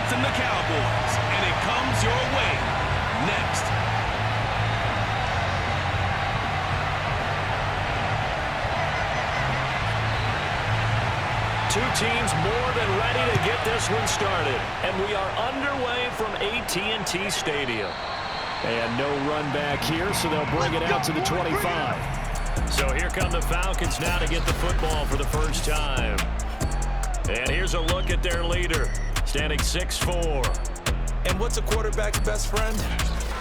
Falcons and the Cowboys, and it comes your way next. Two teams more than ready to get this one started, and we are underway from AT&T Stadium. And no run back here, so they'll bring it out to the 25. So here come the Falcons now to get the football for the first time. And here's a look at their leader, standing 6'4". And what's a quarterback's best friend?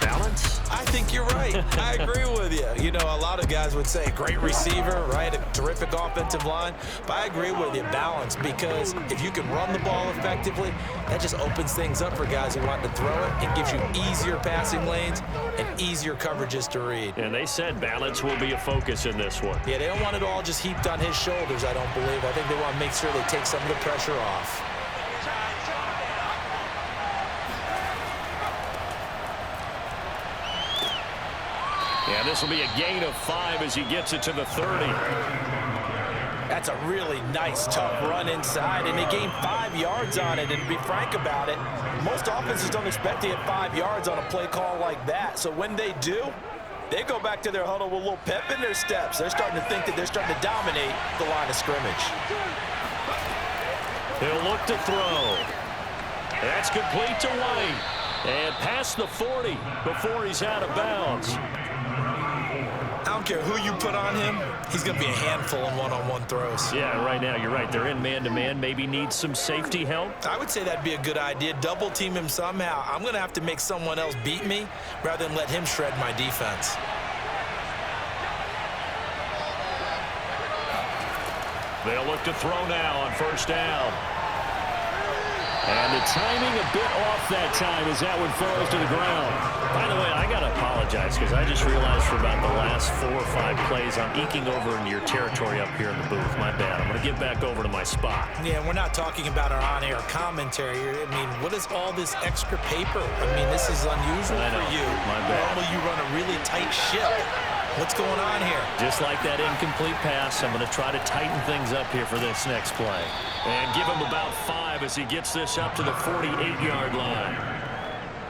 Balance? I think you're right. I agree with you. You know, a lot of guys would say great receiver, right? A terrific offensive line. But I agree with you, balance, because if you can run the ball effectively, that just opens things up for guys who want to throw it. It gives you easier passing lanes and easier coverages to read. And they said balance will be a focus in this one. Yeah, they don't want it all just heaped on his shoulders, I don't believe. I think they want to make sure they take some of the pressure off. And this will be a gain of 5 as he gets it to the 30. That's a really nice, tough run inside, and they gained 5 yards on it. And to be frank about it, most offenses don't expect to get 5 yards on a play call like that. So when they do, they go back to their huddle with a little pep in their steps. They're starting to think that they're starting to dominate the line of scrimmage. He'll look to throw. That's complete to White. And past the 40 before he's out of bounds. I don't care who you put on him, he's going to be a handful in one-on-one throws. Yeah, right now, you're right. They're in man-to-man. Maybe needs some safety help. I would say that'd be a good idea. Double team him somehow. I'm going to have to make someone else beat me rather than let him shred my defense. They'll look to throw now on first down. And the timing a bit off that time as that one falls to the ground. By the way, I got to apologize because I just realized for about the last 4 or 5 plays I'm eking over into your territory up here in the booth. My bad. I'm going to get back over to my spot. Yeah, we're not talking about our on-air commentary. I mean, what is all this extra paper? I mean, this is unusual for you. My bad. Normally you run a really tight ship. What's going on here? Just like that incomplete pass, I'm going to try to tighten things up here for this next play. And give him about 5 as he gets this up to the 48-yard line.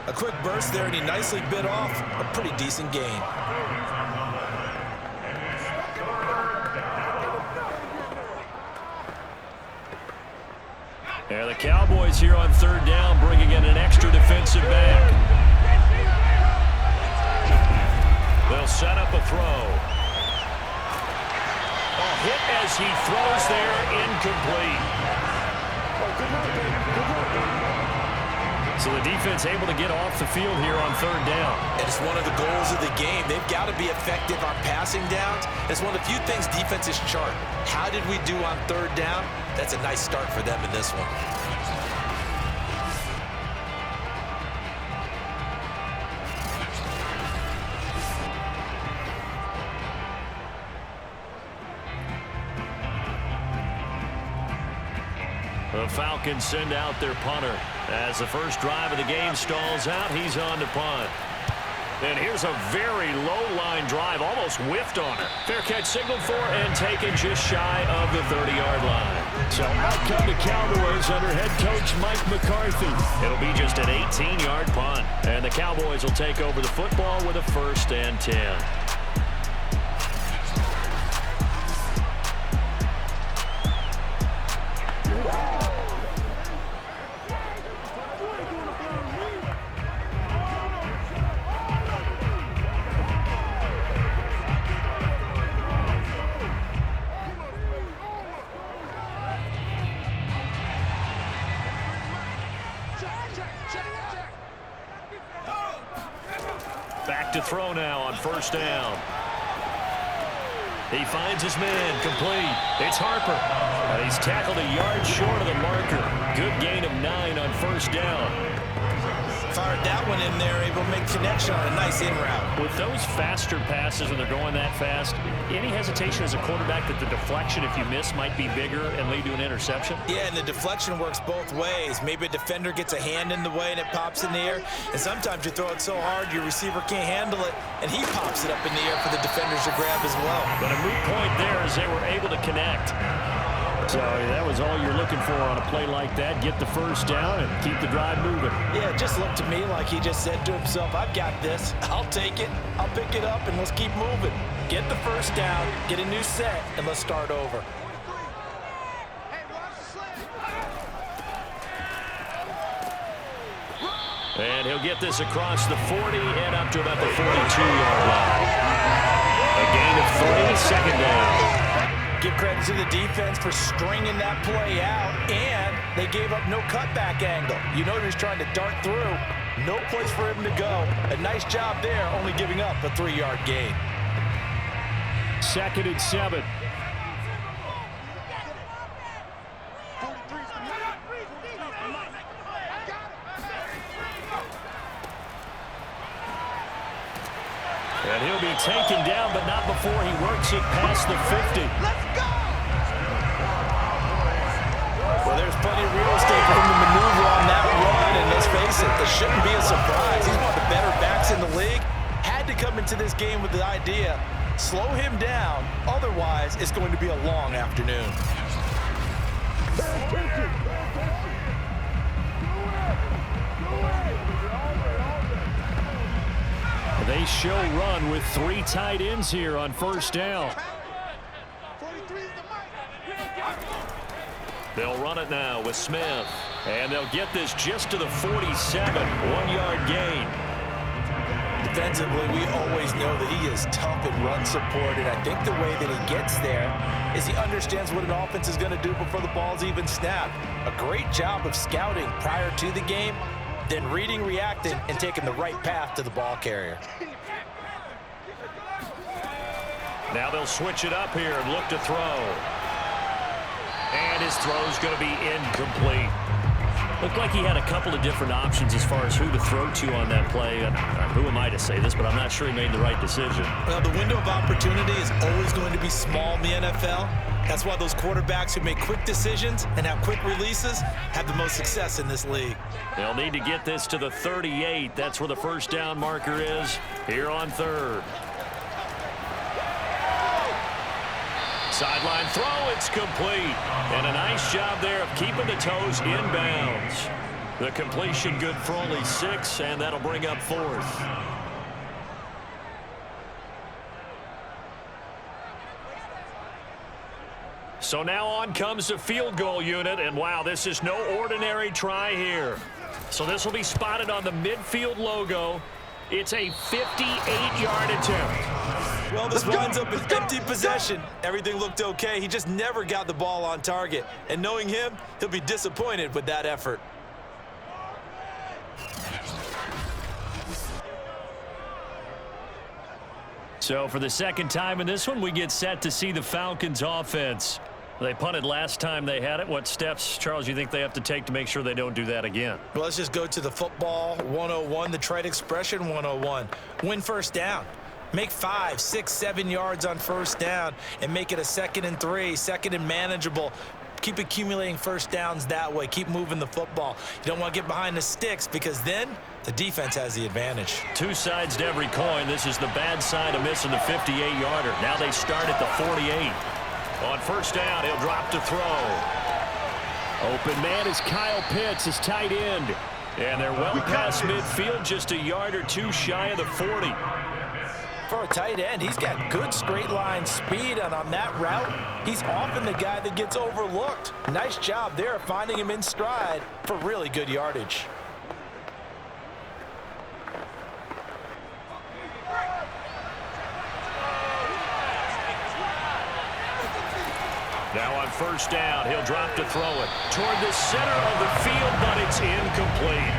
A quick burst there, and he nicely bit off a pretty decent gain. And the Cowboys here on third down, bringing in an extra defensive back. They'll set up a throw. A hit as he throws there, incomplete. So the defense able to get off the field here on third down. And it's one of the goals of the game. They've got to be effective on passing downs. It's one of the few things defenses chart. How did we do on third down? That's a nice start for them in this one. The Falcons send out their punter. As the first drive of the game stalls out, he's on to punt. And here's a very low-line drive, almost whiffed on it. Fair catch signaled for and taken just shy of the 30-yard line. So out come the Cowboys under head coach Mike McCarthy. It'll be just an 18-yard punt. And the Cowboys will take over the football with a 1st and 10. Back to throw now on first down. He finds his man, complete. It's Harper. And he's tackled a yard short of the marker. Good gain of 9 on first down. Fired that one in there, able to make connection on a nice in route. With those faster passes when they're going that fast, any hesitation as a quarterback that the deflection, if you miss, might be bigger and lead to an interception? Yeah, and the deflection works both ways. Maybe a defender gets a hand in the way and it pops in the air, and sometimes you throw it so hard your receiver can't handle it, and he pops it up in the air for the defenders to grab as well. But a moot point there as they were able to connect. So that was all you're looking for on a play like that. Get the first down and keep the drive moving. Yeah, it just looked to me like he just said to himself, I've got this. I'll take it. I'll pick it up, and let's keep moving. Get the first down, get a new set, and let's start over. And he'll get this across the 40 and up to about the 42-yard line. A gain of 3, second down. Give credit to the defense for stringing that play out, and they gave up no cutback angle. You know he was trying to dart through. No place for him to go. A nice job there, only giving up a 3-yard gain. 2nd and 7. And he'll be taken down, but not before he works it past the 50. Let's go! Well, there's plenty of real estate for him to maneuver on that run, and let's face it, it shouldn't be a surprise. He's one of the better backs in the league. Had to come into this game with the idea, slow him down, otherwise it's going to be a long afternoon. They show run with 3 tight ends here on first down. They'll run it now with Smith. And they'll get this just to the 47. 1-yard gain. Defensively, we always know that he is tough in run support, and I think the way that he gets there is he understands what an offense is going to do before the ball's even snapped. A great job of scouting prior to the game, then reading, reacting, and taking the right path to the ball carrier. Now they'll switch it up here and look to throw. And his throw's going to be incomplete. Looked like he had a couple of different options as far as who to throw to on that play. And who am I to say this, but I'm not sure he made the right decision. Well, the window of opportunity is always going to be small in the NFL. That's why those quarterbacks who make quick decisions and have quick releases have the most success in this league. They'll need to get this to the 38. That's where the first down marker is here on 3rd. Sideline throw, it's complete. And a nice job there of keeping the toes inbounds. The completion good for only 6, and that'll bring up 4th. So now on comes the field goal unit, and wow, this is no ordinary try here. So this will be spotted on the midfield logo. It's a 58-yard attempt. Well, this winds up in empty possession. Everything looked okay. He just never got the ball on target. And knowing him, he'll be disappointed with that effort. So for the second time in this one, we get set to see the Falcons offense. They punted last time they had it. What steps, Charles, you think they have to take to make sure they don't do that again? Well, let's just go to the football 101, the trade expression 101. Win first down. Make 5, 6, 7 yards on first down and make it a 2nd and 3, 2nd and manageable. Keep accumulating first downs that way. Keep moving the football. You don't want to get behind the sticks because then the defense has the advantage. 2 sides to every coin. This is the bad side of missing the 58-yarder. Now they start at the 48. On first down, he'll drop to throw. Open man is Kyle Pitts, his tight end. And they're well past midfield, just a yard or 2 shy of the 40. For a tight end, he's got good straight line speed, and on that route, he's often the guy that gets overlooked. Nice job there of finding him in stride for really good yardage. Now on first down, he'll drop to throw it toward the center of the field, but it's incomplete.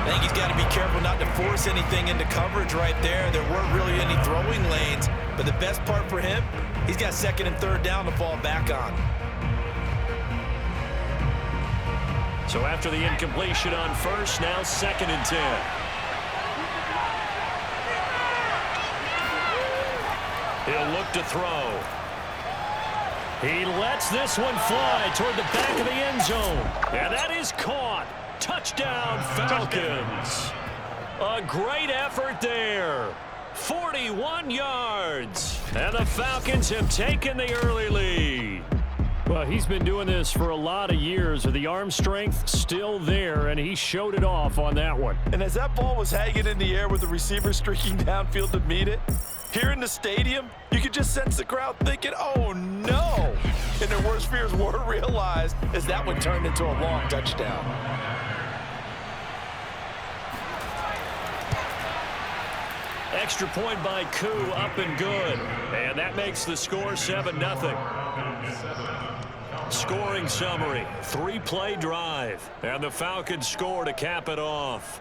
I think he's got to be careful not to force anything into coverage right there. There weren't really any throwing lanes, but the best part for him, he's got 2nd and 3rd down to fall back on. So after the incompletion on first, now 2nd and 10. He'll look to throw. He lets this one fly toward the back of the end zone. And that is caught. Touchdown, Falcons. A great effort there. 41 yards. And the Falcons have taken the early lead. Well, he's been doing this for a lot of years. The arm strength still there, and he showed it off on that one. And as that ball was hanging in the air with the receiver streaking downfield to meet it, here in the stadium, you could just sense the crowd thinking, oh, no. And their worst fears were realized as that one turned into a long touchdown. Extra point by Koo, up and good. And that makes the score 7-0. Scoring summary, 3-play drive. And the Falcons score to cap it off.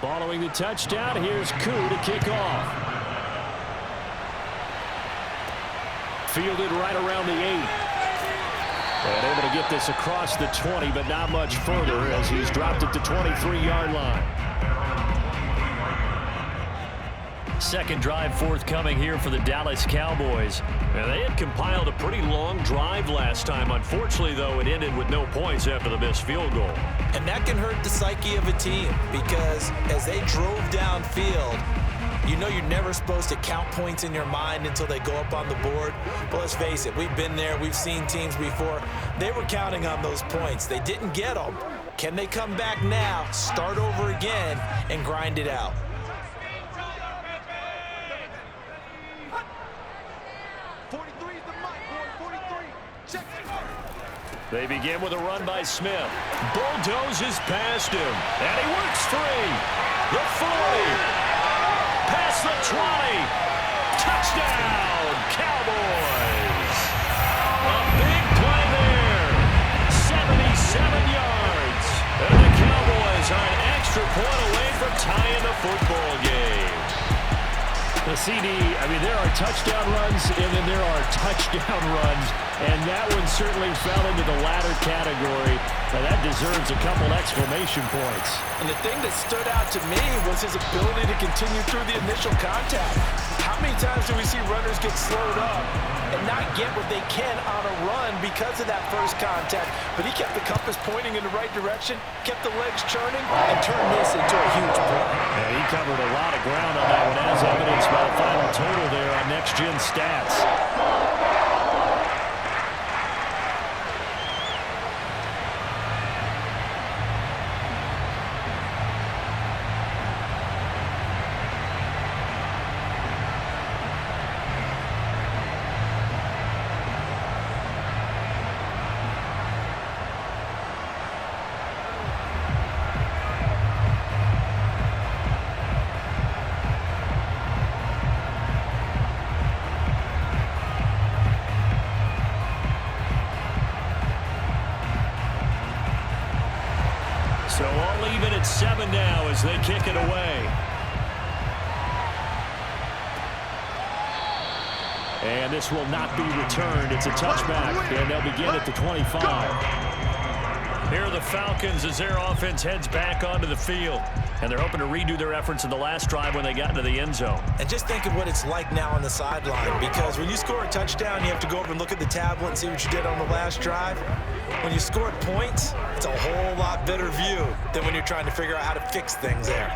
Following the touchdown, here's Koo to kick off. Fielded right around the 8. And able to get this across the 20, but not much further as he's dropped it to 23-yard line. Second drive forthcoming here for the Dallas Cowboys. And they had compiled a pretty long drive last time. Unfortunately, though, it ended with no points after the missed field goal. And that can hurt the psyche of a team because as they drove downfield, you know you're never supposed to count points in your mind until they go up on the board. But let's face it, we've been there. We've seen teams before. They were counting on those points. They didn't get them. Can they come back now, start over again, and grind it out? They begin with a run by Smith. Bulldozes past him. And he works free. The 40. Past the 20. Touchdown, Cowboys. A big play there. 77 yards. And the Cowboys are an extra point away from tying the football game. The CD, I mean, there are touchdown runs, and then there are touchdown runs, and that one certainly fell into the latter category. Now, that deserves a couple exclamation points. And the thing that stood out to me was his ability to continue through the initial contact. How many times do we see runners get slowed up and not get what they can on a run because of that first contact? But he kept the compass pointing in the right direction, kept the legs churning, and turned this into a huge play. And he covered a lot of ground on that one, as evidenced by the final total there on Next Gen Stats. So all even at 7 now as they kick it away. And this will not be returned. It's a touchback, and they'll begin at the 25. Here are the Falcons as their offense heads back onto the field. And they're hoping to redo their efforts in the last drive when they got into the end zone. And just think of what it's like now on the sideline, because when you score a touchdown, you have to go over and look at the tablet and see what you did on the last drive. When you scored points, it's a whole lot better view than when you're trying to figure out how to fix things there.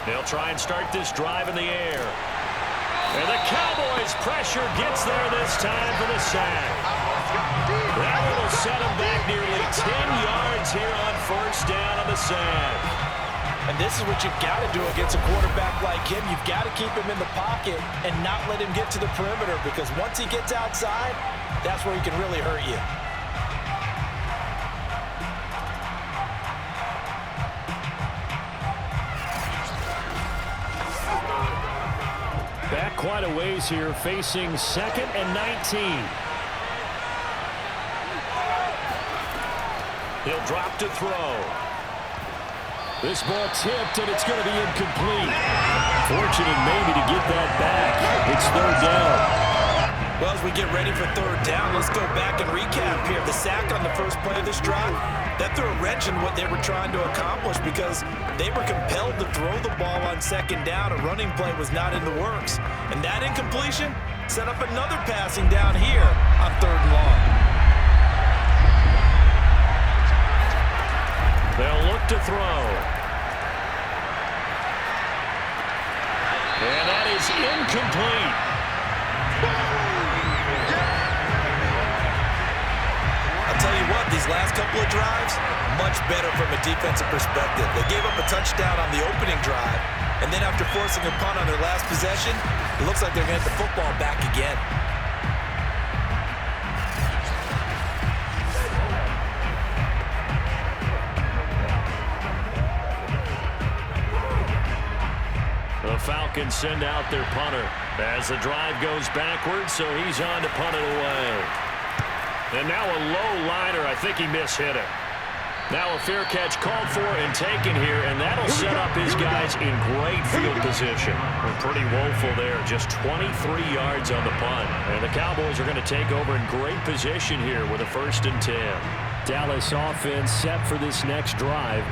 They'll try and start this drive in the air. And the Cowboys' pressure gets there this time for the sack. That one will set them back nearly 10 yards here on first down on the sack. And this is what you've got to do against a quarterback like him. You've got to keep him in the pocket and not let him get to the perimeter, because once he gets outside, that's where he can really hurt you. Back quite a ways here, facing 2nd and 19. He'll drop to throw. This ball tipped, and it's going to be incomplete. Fortunate maybe to get that back. It's third down. Well, as we get ready for third down, let's go back and recap here. The sack on the first play of this drive, that threw a wrench in what they were trying to accomplish because they were compelled to throw the ball on second down. A running play was not in the works. And that incompletion set up another passing down here on third and long. They'll look to throw. And that is incomplete. I'll tell you what, these last couple of drives, much better from a defensive perspective. They gave up a touchdown on the opening drive, and then after forcing a punt on their last possession, it looks like they're going to get the football back again. The Falcons send out their punter as the drive goes backwards, so he's on to punt it away. And now a low liner. I think he mishit it. Now a fair catch called for and taken here, and that'll set up his guys in great field position. We're pretty woeful there. Just 23 yards on the punt. And the Cowboys are going to take over in great position here with a 1st and 10. Dallas offense set for this next drive.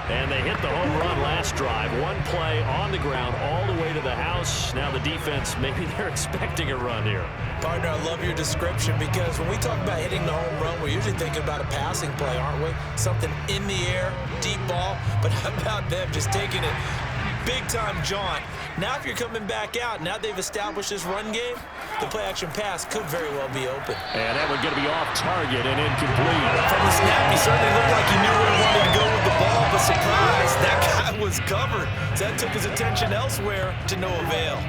And they hit the home run last drive. One play on the ground all the way to the house. Now the defense, maybe they're expecting a run here. Partner, I love your description because when we talk about hitting the home run, we're usually thinking about a passing play, aren't we? Something in the air, deep ball. But how about them just taking it big-time jaunt? Now if you're coming back out, now they've established this run game, the play-action pass could very well be open. And that one's going to be off target and incomplete. From the snap, he certainly looked like he knew where he wanted to go with the ball, but surprise, that guy was covered. So that took his attention elsewhere to no avail.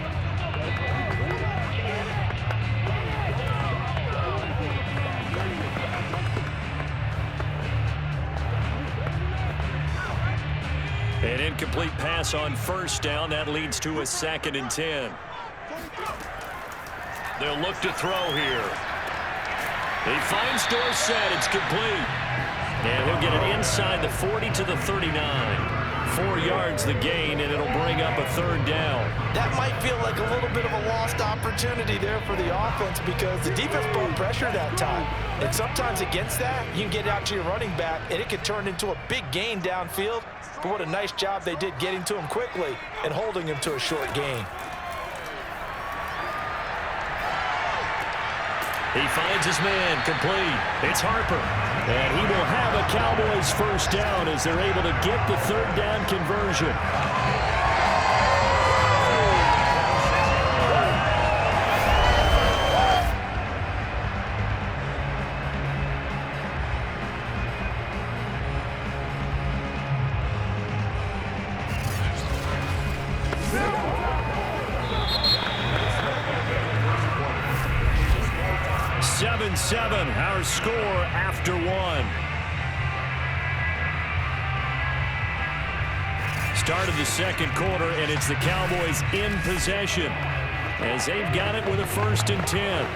An incomplete pass on 1st down. That leads to a 2nd and 10. They'll look to throw here. He finds Dorsett. It's complete. And he'll get it inside the 40 to the 39. 4 yards the gain, and it'll bring up a 3rd down. That might feel like a little bit of a lost opportunity there for the offense because the defense brought pressure that time. And sometimes against that, you can get out to your running back, and it could turn into a big gain downfield. But what a nice job they did getting to him quickly and holding him to a short gain. He finds his man, complete. It's Harper. And he will have a Cowboys 1st down as they're able to get the 3rd down conversion. Our score after 1. Start of the 2nd quarter, and it's the Cowboys in possession as they've got it with a 1st and 10.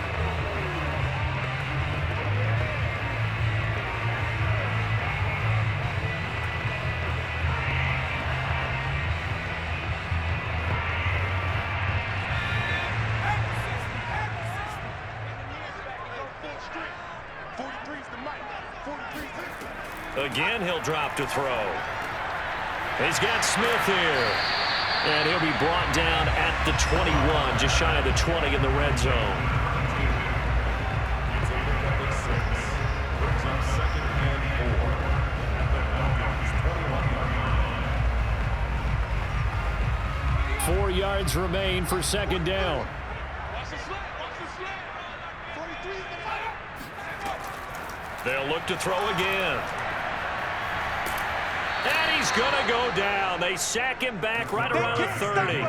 Again, he'll drop to throw. He's got Smith here. And he'll be brought down at the 21, just shy of the 20 in the red zone. Four yards remain for 2nd down. They'll look to throw again. And he's going to go down. They sack him back right around the 30.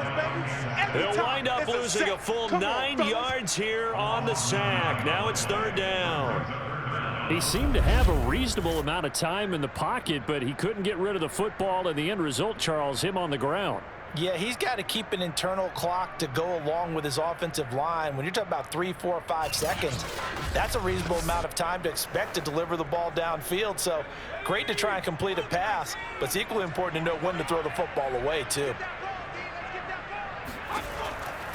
He'll wind up losing a full 9 yards here on the sack. Now it's 3rd down. He seemed to have a reasonable amount of time in the pocket, but he couldn't get rid of the football, and the end result, Charles, him on the ground. Yeah, he's got to keep an internal clock to go along with his offensive line. When you're talking about 3, 4, 5 seconds, that's a reasonable amount of time to expect to deliver the ball downfield. So great to try and complete a pass, but it's equally important to know when to throw the football away, too.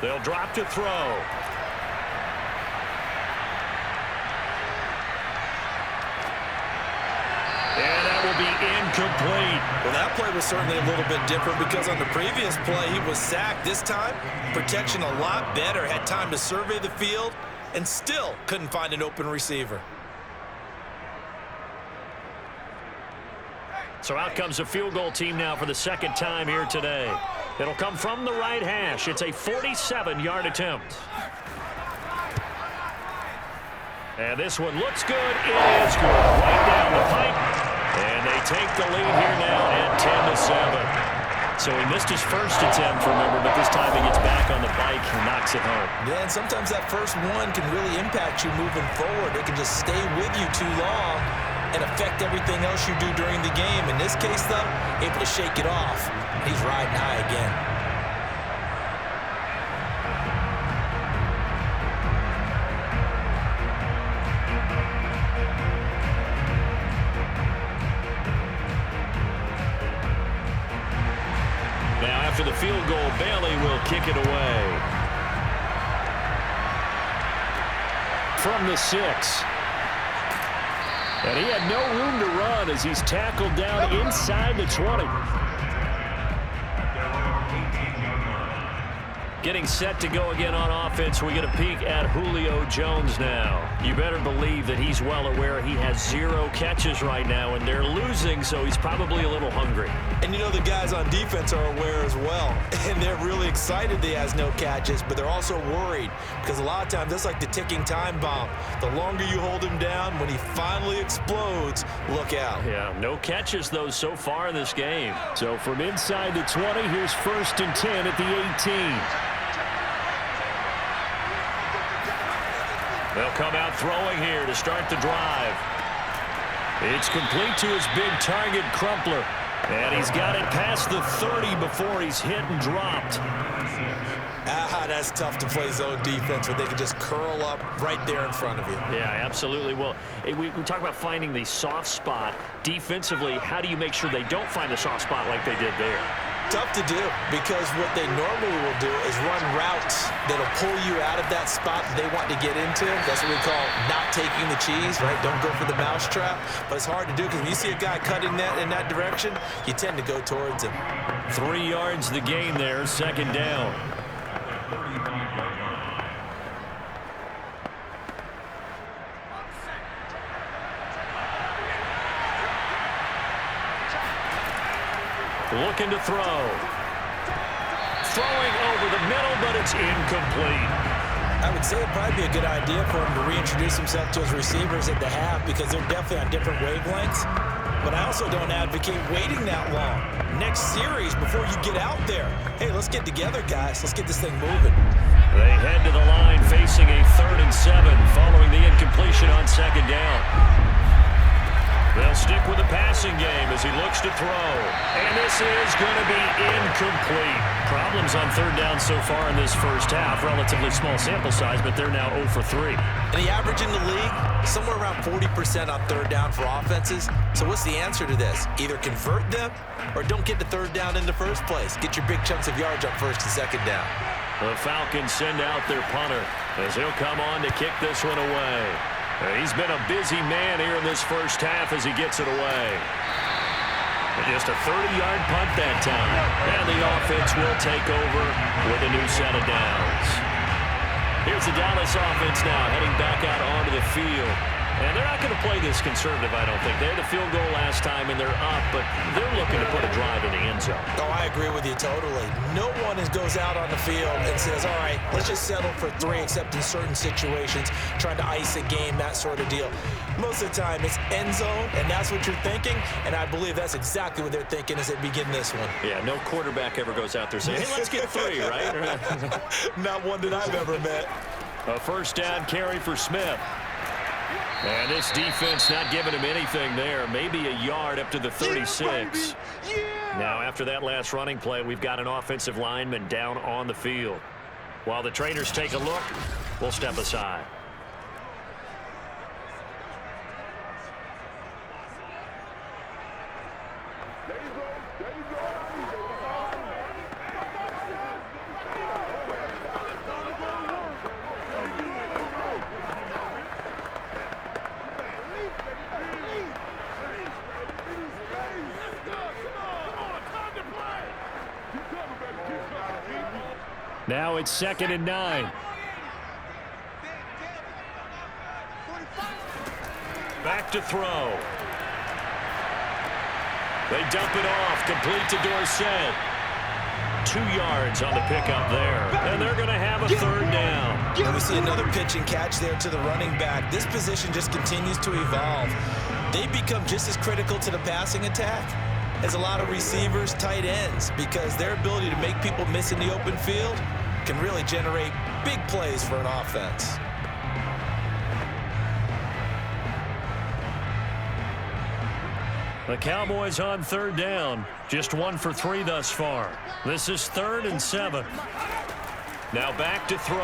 They'll drop to throw. And that will be incomplete. Well, that play was certainly a little bit different because on the previous play, he was sacked. This time, protection a lot better. Had time to survey the field and still couldn't find an open receiver. So out comes a field goal team now for the second time here today. It'll come from the right hash. It's a 47-yard attempt. And this one looks good. It is good. Right down the pipe. And they take the lead here now at 10-7. So he missed his first attempt, remember, but this time he gets back on the bike and knocks it home. Yeah, and sometimes that first one can really impact you moving forward. It can just stay with you too long and affect everything else you do during the game. In this case, though, able to shake it off. He's riding high again. Now, after the field goal, Bailey will kick it away. From the 6. And he had no room to run as he's tackled down inside the 20. Getting set to go again on offense, we get a peek at Julio Jones now. You better believe that he's well aware he has 0 catches right now, and they're losing, so he's probably a little hungry. And you know the guys on defense are aware as well, and they're really excited he has no catches, but they're also worried because a lot of times that's like the ticking time bomb. The longer you hold him down, when he finally explodes, look out. Yeah, no catches, though, so far in this game. So from inside the 20, here's 1st and 10 at the 18. They'll come out throwing here to start the drive. It's complete to his big target, Crumpler. And he's got it past the 30 before he's hit and dropped. That's tough to play zone defense where they can just curl up right there in front of you. Yeah, absolutely. Well, we talk about finding the soft spot. Defensively, how do you make sure they don't find the soft spot like they did there? Tough to do because what they normally will do is run routes that'll pull you out of that spot they want to get into. That's what we call not taking the cheese, right? Don't go for the mousetrap. But it's hard to do because when you see a guy cutting that in that direction, you tend to go towards him. 3 yards the gain there, 2nd down. Looking to throw. Throwing over the middle, but it's incomplete. I would say it'd probably be a good idea for him to reintroduce himself to his receivers at the half because they're definitely on different wavelengths. But I also don't advocate waiting that long. Next series, before you get out there, hey, let's get together, guys. Let's get this thing moving. They head to the line facing a 3rd and 7 following the incompletion on 2nd down. They'll stick with the passing game as he looks to throw. And this is going to be incomplete. Problems on 3rd down so far in this first half. Relatively small sample size, but they're now 0 for 3. And the average in the league, somewhere around 40% on 3rd down for offenses. So what's the answer to this? Either convert them or don't get to 3rd down in the first place. Get your big chunks of yards up 1st and 2nd down. The Falcons send out their punter as he'll come on to kick this one away. He's been a busy man here in this first half as he gets it away. Just a 30-yard punt that time. And the offense will take over with a new set of downs. Here's the Dallas offense now heading back out onto the field. And they're not going to play this conservative, I don't think. They had a field goal last time, and they're up, but they're looking to put a drive in the end zone. Oh, I agree with you totally. No one goes out on the field and says, all right, let's just settle for 3, except in certain situations, trying to ice a game, that sort of deal. Most of the time, it's end zone, and that's what you're thinking, and I believe that's exactly what they're thinking as they begin this one. Yeah, no quarterback ever goes out there saying, hey, let's get 3, right? Not one that I've ever met. A 1st down carry for Smith. And this defense not giving him anything there. Maybe a yard up to the 36. Now, after that last running play, we've got an offensive lineman down on the field. While the trainers take a look, we'll step aside. Now it's 2nd and 9. Back to throw. They dump it off, complete to Dorsett. 2 yards on the pickup there, and they're going to have a 3rd down. And we see another pitch and catch there to the running back. This position just continues to evolve. They become just as critical to the passing attack as a lot of receivers, tight ends, because their ability to make people miss in the open field can really generate big plays for an offense. The Cowboys on 3rd down. Just 1 for 3 thus far. This is 3rd and 7. Now back to throw.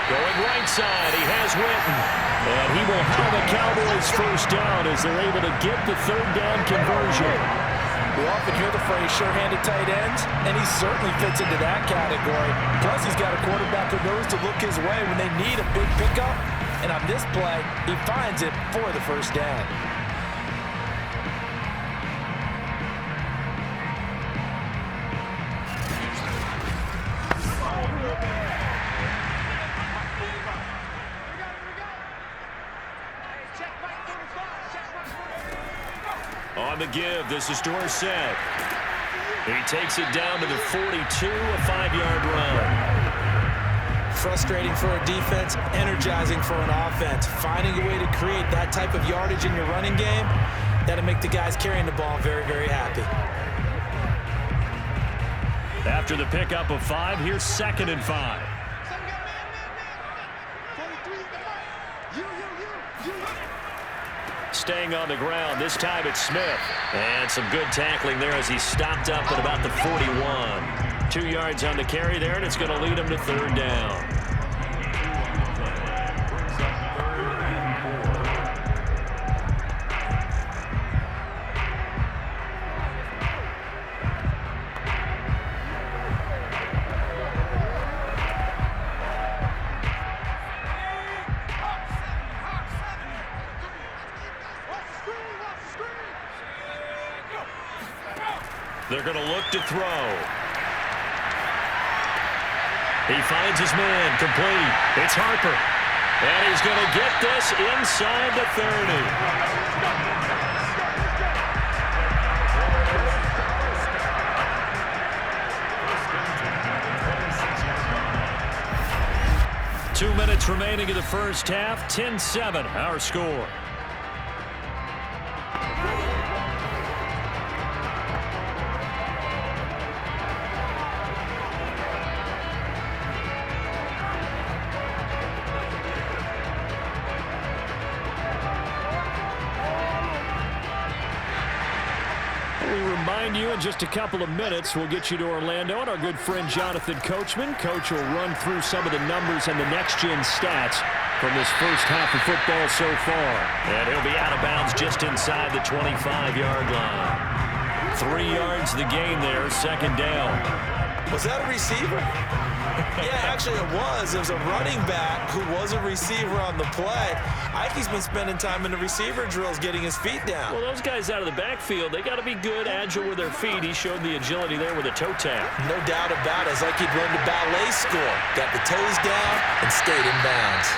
Going right side, he has Witten. And he will have a Cowboys 1st down as they're able to get the 3rd down conversion. We often hear the phrase sure-handed tight ends, and he certainly fits into that category. Plus, he's got a quarterback who knows to look his way when they need a big pickup. And on this play, he finds it for the 1st down. On the give, this is Dorsett. He takes it down to the 42, a 5-yard run. Frustrating for a defense, energizing for an offense. Finding a way to create that type of yardage in your running game, that'll make the guys carrying the ball very, very happy. After the pickup of 5, here's 2nd and 5. Staying on the ground, this time it's Smith. And some good tackling there as he stopped up at about the 41. 2 yards on the carry there, and it's going to lead him to 3rd down. They're going to look to throw. He finds his man, complete. It's Harper. And he's going to get this inside the 30. 2 minutes remaining in the 1st half. 10-7, our score. You in just a couple of minutes. We'll get you to Orlando and our good friend Jonathan Coachman. Coach will run through some of the numbers and the next-gen stats from this 1st half of football so far. And he'll be out of bounds just inside the 25-yard line. 3 yards the gain there, 2nd down. Was that a receiver? Yeah, actually it was. It was a running back who was a receiver on the play. Ike's been spending time in the receiver drills getting his feet down. Well, those guys out of the backfield, they got to be good, agile with their feet. He showed the agility there with a toe tap. No doubt about it. It's like he'd run to ballet school. Got the toes down and stayed in bounds.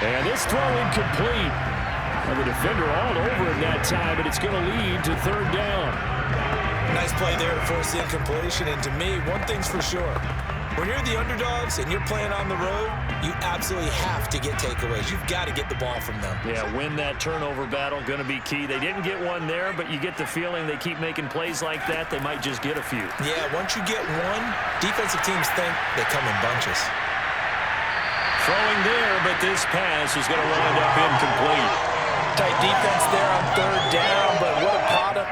And this throw incomplete. And the defender all over him that time, but it's going to lead to 3rd down. Nice play there to force the incompletion. And to me, one thing's for sure. When you're the underdogs and you're playing on the road, you absolutely have to get takeaways. You've got to get the ball from them. Yeah, win that turnover battle, going to be key. They didn't get one there, but you get the feeling they keep making plays like that, they might just get a few. Yeah, once you get one, defensive teams think they come in bunches. Throwing there, but this pass is going to wind up incomplete. Tight defense there on 3rd down, but what a product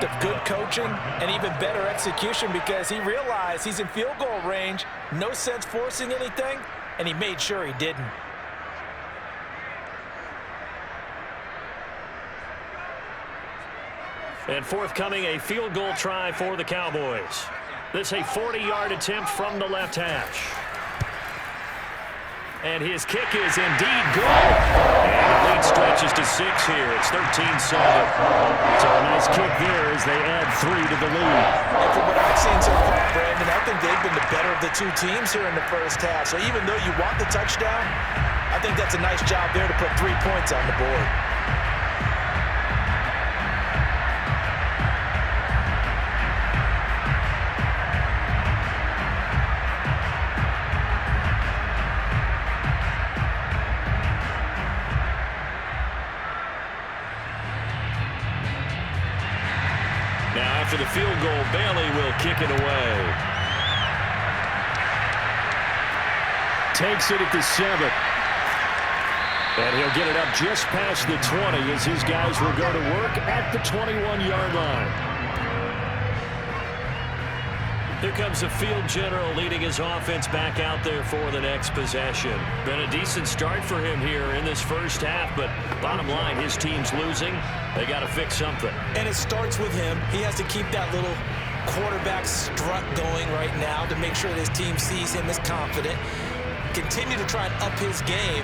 coaching and even better execution because he realized he's in field goal range, no sense forcing anything, and he made sure he didn't. And forthcoming, a field goal try for the Cowboys. This a 40-yard attempt from the left hash. And his kick is indeed good. And the lead stretches to 6 here. It's 13-7. So a nice kick there as they add 3 to the lead. And from what I've seen so far, Brandon, I think they've been the better of the two teams here in the first half. So even though you want the touchdown, I think that's a nice job there to put 3 points on the board. After the field goal, Bailey will kick it away. Takes it at the 7. And he'll get it up just past the 20 as his guys will go to work at the 21-yard line. Here comes the field general leading his offense back out there for the next possession. Been a decent start for him here in this first half, but bottom line, his team's losing. They got to fix something. And it starts with him. He has to keep that little quarterback strut going right now to make sure that his team sees him as confident. Continue to try and up his game,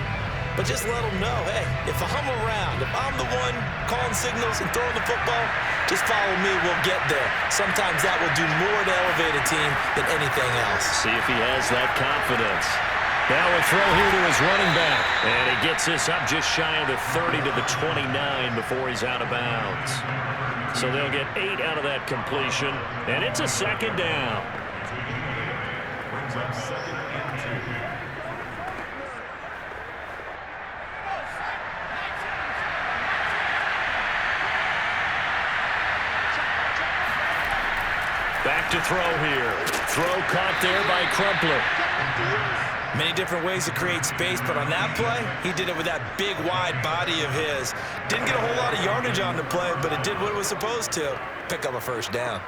but just let him know, hey, if I'm around, if I'm the one calling signals and throwing the football, just follow me, we'll get there. Sometimes that will do more to elevate a team than anything else. See if he has that confidence. Now a throw here to his running back. And he gets this up just shy of the 30 to the 29 before he's out of bounds. So they'll get 8 out of that completion. And it's a second down. Brings up 2nd and 2. Back to throw here. Throw caught there by Crumpler. Many different ways to create space, but on that play, he did it with that big, wide body of his. Didn't get a whole lot of yardage on the play, but it did what it was supposed to. Pick up a first down.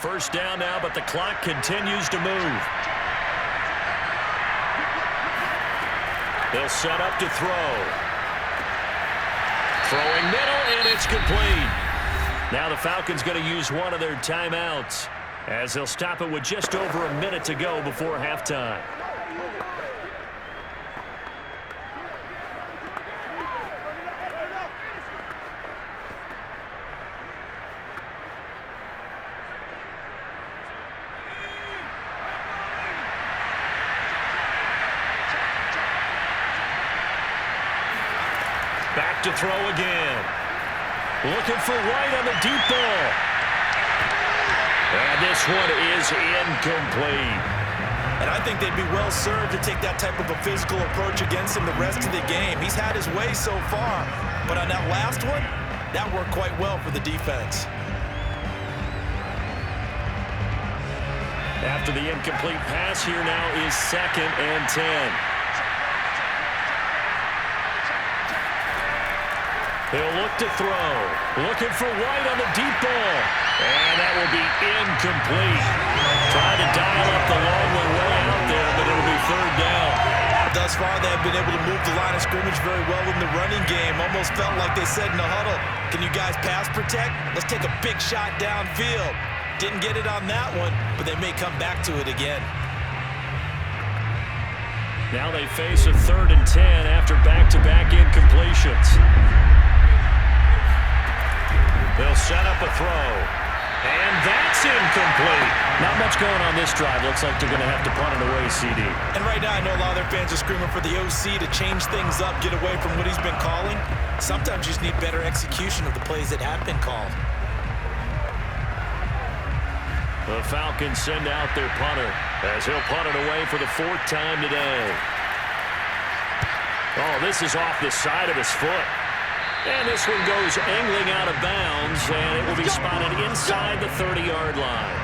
First down now, but the clock continues to move. They'll set up to throw. Throwing middle, and it's complete. Now the Falcons going to use one of their timeouts as they'll stop it with just over a minute to go before halftime. Back to throw again. Looking for White on the deep ball. And this one is incomplete. And I think they'd be well served to take that type of a physical approach against him the rest of the game. He's had his way so far, but on that last one, that worked quite well for the defense. After the incomplete pass, here now is 2nd and 10. He'll look to throw. Looking for White on the deep ball. And that will be incomplete. Trying to dial up the long one way out there, but it'll be 3rd down. Thus far, they have been able to move the line of scrimmage very well in the running game. Almost felt like they said in the huddle, can you guys pass protect? Let's take a big shot downfield. Didn't get it on that one, but they may come back to it again. Now they face a 3rd and 10 after back-to-back incompletions. They'll set up a throw. And that's incomplete. Not much going on this drive. Looks like they're going to have to punt it away, CD. And right now, I know a lot of their fans are screaming for the OC to change things up, get away from what he's been calling. Sometimes you just need better execution of the plays that have been called. The Falcons send out their punter as he'll punt it away for the 4th time today. Oh, this is off the side of his foot. And this one goes angling out of bounds, and it will be spotted inside the 30-yard line.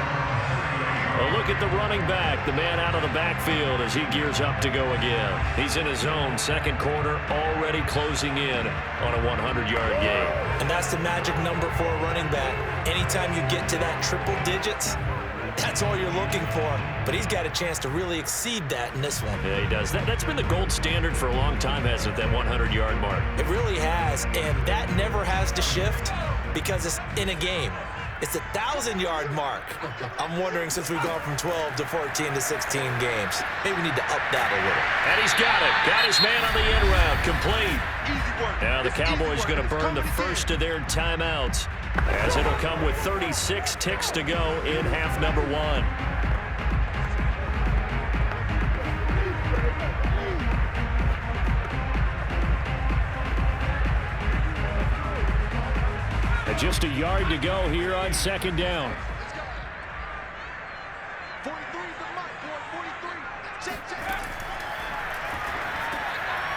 A look at the running back, the man out of the backfield as he gears up to go again. He's in his own second quarter, already closing in on a 100-yard game. And that's the magic number for a running back. Anytime you get to that triple digits, that's all you're looking for. But he's got a chance to really exceed that in this one. Yeah, he does. That's been the gold standard for a long time, hasn't it, that 100-yard mark? It really has, and that never has to shift because it's in a game. It's a 1,000-yard mark. I'm wondering, since we've gone from 12 to 14 to 16 games, maybe we need to up that a little. And he's got it. Got his man on the end route. Complete. Now the Cowboys going to burn the first of their timeouts, as it'll come with 36 ticks to go in half number one. And just a yard to go here on second down. 43 is the mark, boy. 43. Check.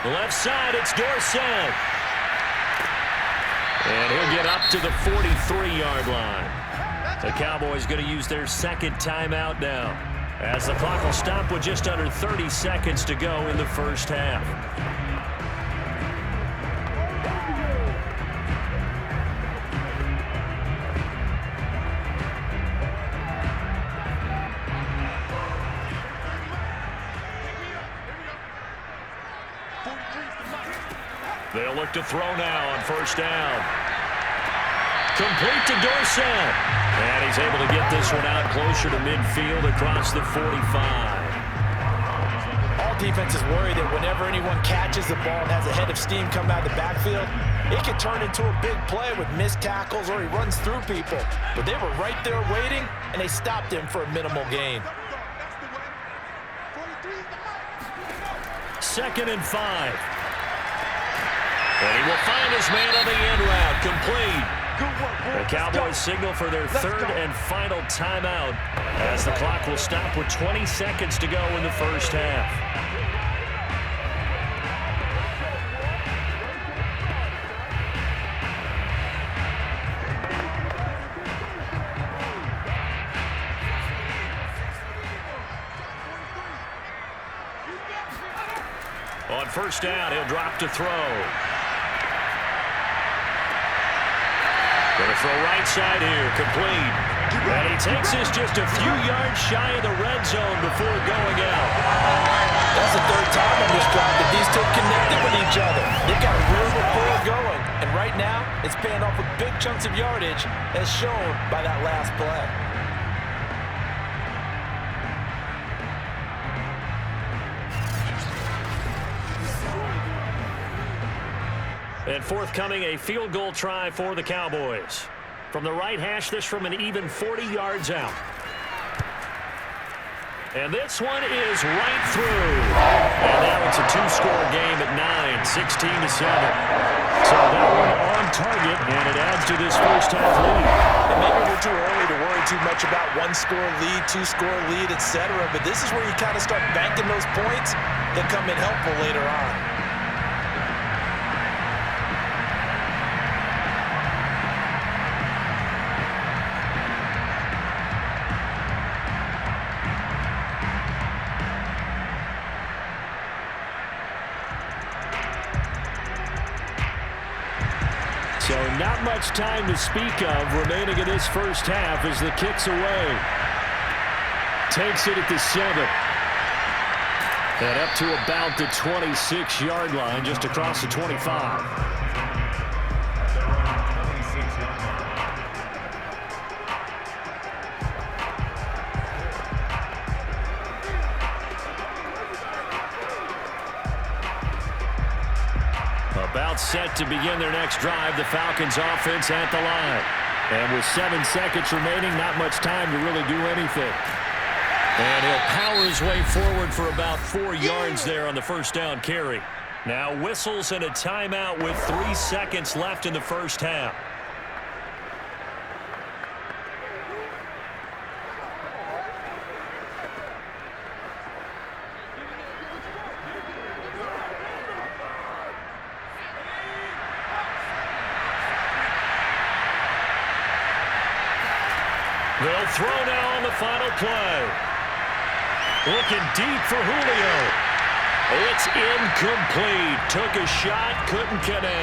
The left side, it's Dorsett. And he'll get up to the 43-yard line. The Cowboys going to use their second timeout now, as the clock will stop with just under 30 seconds to go in the first half. They'll look to throw now on first down. Complete to Dorsett. And he's able to get this one out closer to midfield across the 45. All defenses worry that whenever anyone catches the ball and has a head of steam come out of the backfield, it can turn into a big play with missed tackles or he runs through people. But they were right there waiting, and they stopped him for a minimal gain. 2nd and 5. And he will find his man on the end route. Complete. The Cowboys signal for their third and final timeout, as the clock will stop with 20 seconds to go in the first half. On first down, he'll drop to throw. Going to throw right side here, complete. And he takes this just a few yards shy of the red zone before going out. That's the third time on this drive that these two connected with each other. They've got a real rapport going. And right now, it's paying off with big chunks of yardage, as shown by that last play. And forthcoming, a field goal try for the Cowboys. From the right hash, this from an even 40 yards out. And this one is right through. And now it's a two-score game at 9, 16-7. So that one on target, and it adds to this first half lead. And maybe we're too early to worry too much about one-score lead, two-score lead, etc. But this is where you kind of start banking those points that come in helpful later on. So not much time to speak of remaining in this first half as the kick's away. Takes it at the 7. And up to about the 26-yard line, just across the 25. About set to begin their next drive, the Falcons offense at the line. And with 7 seconds remaining, not much time to really do anything. And he'll power his way forward for about 4 yards there on the first down carry. Now whistles and a timeout with 3 seconds left in the first half. They'll throw now on the final play. Looking deep for Julio. It's incomplete. Took a shot, couldn't connect.